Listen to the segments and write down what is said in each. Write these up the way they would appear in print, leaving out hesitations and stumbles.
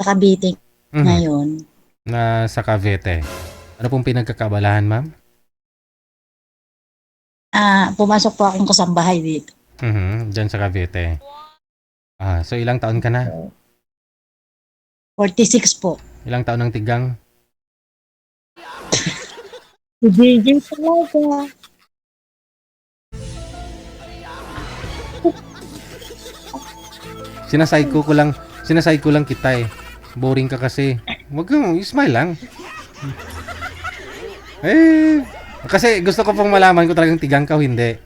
sa Cavite Mhm. ngayon. Nasa Cavite. Ano pong pinagkakabalahan, ma'am? Pumasok po akong kasambahay dito. Diyan sa Cavite. So ilang taon ka na? 46 po. Ilang taon ng tigang? Si JJ talaga. Sinasay ko lang kita eh. Boring ka kasi. Wag kang smile lang. Eh, kasi gusto ko pong malaman kung talagang tigang ka o hindi.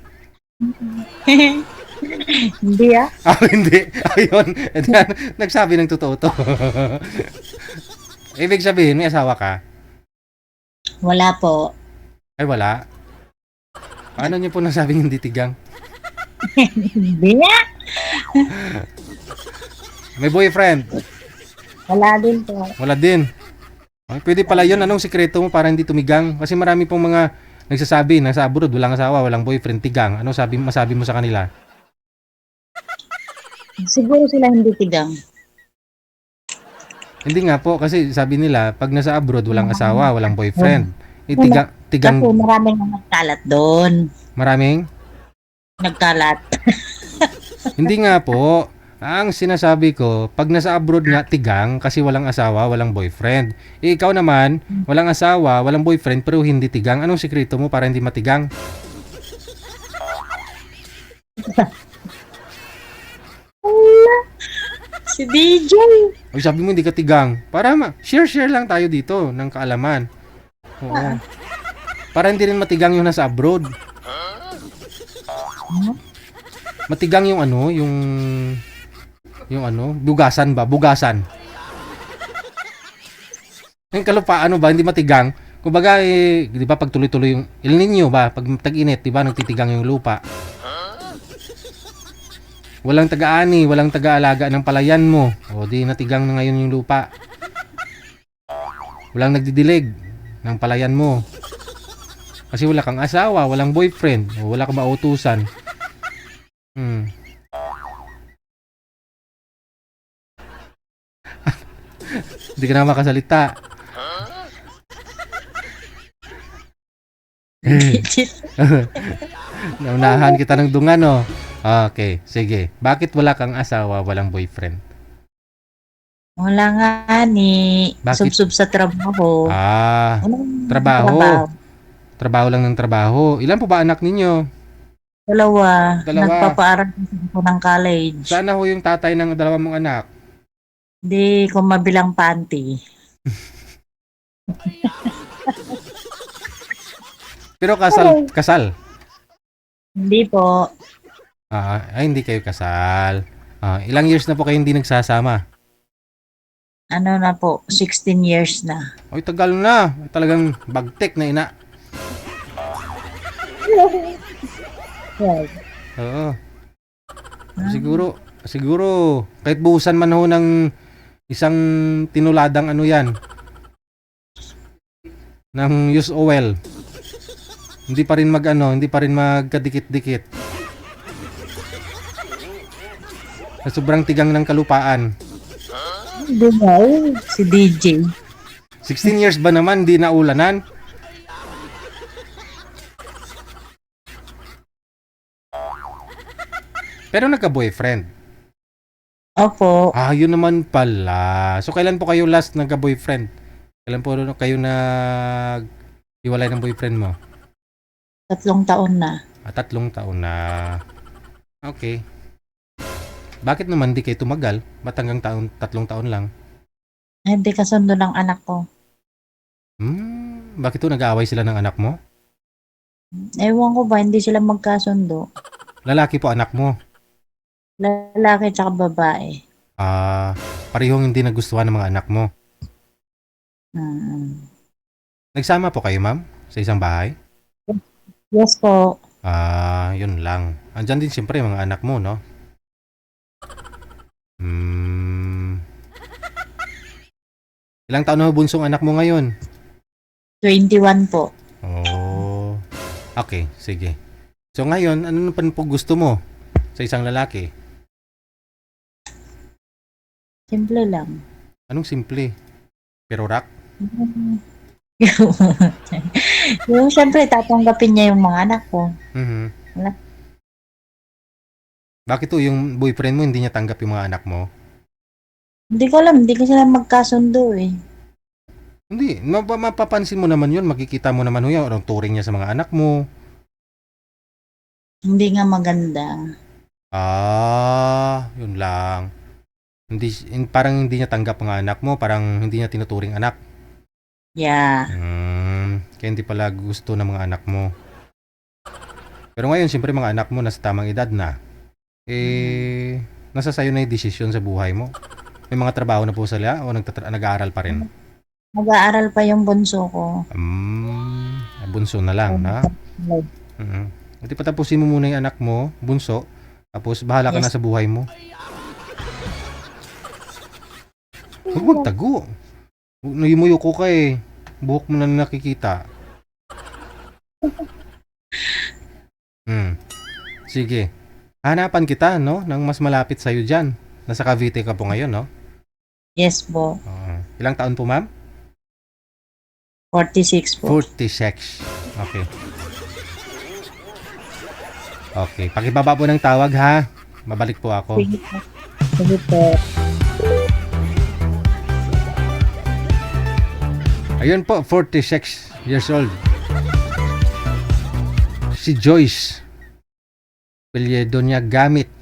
Hindi ah. Hindi. Ayun. Nagsabi ng totoo to. Ibig sabihin, may asawa ka? Wala po. Ay, wala. Paano niyo po nasabing hindi tigang? Hindi nga. May boyfriend? Wala din po. Wala din. Ay, pwede pala yun. Anong sikreto mo para hindi tumigang? Kasi marami pong mga nagsasabi, nasa abroad, walang asawa, walang boyfriend, tigang. Ano masabi mo sa kanila? Siguro sila hindi tigang. Hindi nga po, kasi sabi nila, pag nasa abroad, walang asawa, walang boyfriend. Eh, Wala. Kasi tigang, maraming nagkalat doon. maraming? Nagkalat. Hindi nga po. Ang sinasabi ko, pag nasa abroad nga, tigang, kasi walang asawa, walang boyfriend. Eh, ikaw naman, walang asawa, walang boyfriend, pero hindi tigang. Anong sikreto mo para hindi matigang? Si DJ. O sabi mo hindi ka tigang. Para share lang tayo dito ng kaalaman. Oo. Para hindi rin matigang yung nasa abroad. Matigang yung ano, yung ano, bugasan ba? Bugasan. Yung kalupaan ano ba, hindi matigang. Kumbaga eh, 'di ba pag tuloy-tuloy yung El Nino ba, pag tag-init, 'di ba, nagtitigang yung lupa. Walang taga-ani, walang taga-alaga ng palayan mo. O di natigang na ngayon yung lupa. Walang nagdidilig ng palayan mo. Kasi wala kang asawa, walang boyfriend, o wala kang mautusan. Hmm. Hindi ka na makasalita. Naunahan kita ng dungan, no? Okay, sige. Bakit wala kang asawa, walang boyfriend? Wala nga ni. Bakit? Sub-sub sa trabaho. Ah, Anong trabaho. trabaho? Trabaho lang ng trabaho. Ilan po ba anak ninyo? Dalawa. Dalawa. Nagpapaaral ako ng college. Sana ho yung tatay ng dalawa mong anak. Di ko mabilang panty. Pero Aray. kasal. Hindi po. Ay, hindi kayo kasal. Ilang years na po kayo hindi nagsasama? Ano na po, 16 years na. Ay, tagal na. Talagang bagtek na ina. Well, Oo. Siguro, kahit buhusan man ho ng isang tinuladang ano yan, ng use oil. Hindi pa rin magkadikit-dikit. Sa sobrang tigang ng kalupaan. hindi ba? Si DJ. 16 years ba naman, di naulanan? Pero nagka-boyfriend. Opo, Yun naman pala. So, kailan po kayo last nagka-boyfriend? Kailan po kayo nag-iwalay ng boyfriend mo? 3 taon na. 3 taon na. Okay. Bakit naman di kayo tumagal? Ba't hanggang 3 taon lang? Hindi kasundo ng anak ko. Bakit to nag-aaway sila ng anak mo? Ewan ko ba, hindi sila magkasundo. Lalaki po anak mo. Lalaki tsaka babae. Ah, parehong hindi nagustuhan ng mga anak mo. Mm. Nagsama po kayo, ma'am? Sa isang bahay? Yes po. Yun lang. Andyan din siyempre yung mga anak mo, no? Hmm, ilang taon na ho bunsong anak mo ngayon? 21 po. Oh, okay, sige. So ngayon, ano pa po gusto mo sa isang lalaki? Simple lang. Anong simple? Pero rock? Yung syempre, tatanggapin niya yung mga anak ko. Mhm. Wala. Bakit to yung boyfriend mo hindi niya tanggap yung mga anak mo? Hindi ko alam, hindi ko sila magkasundo eh. Hindi, mapapansin mo naman yun, makikita mo naman yun, anong turing niya sa mga anak mo. Hindi nga maganda. Yun lang. Hindi, parang hindi niya tanggap mga anak mo, parang hindi niya tinuturing anak. Yeah. Kaya hindi pala gusto ng mga anak mo. Pero ngayon, siyempre mga anak mo nasa tamang edad na. Nasa sayo na yung desisyon sa buhay mo. May mga trabaho na po sila o nag-aaral pa rin? Mag-aaral pa yung bunso ko. Bunso na lang, na? Hindi patapusin mo muna yung anak mo, bunso, tapos bahala ka Yes. na sa buhay mo. Huwag magtago. Nayumuyo ko ka eh. Buhok mo na nakikita. Sige. Hanapan kita, no? Nang mas malapit sa'yo dyan. Nasa Cavite ka po ngayon, no? Yes po. Ilang taon po, ma'am? 46 po. 46. Okay. Okay. Pakibaba po ng tawag, ha? Babalik po ako. Sige po. Sige po. Ayun po, 46 years old. Si Joyce. Apelyido niya Gamit.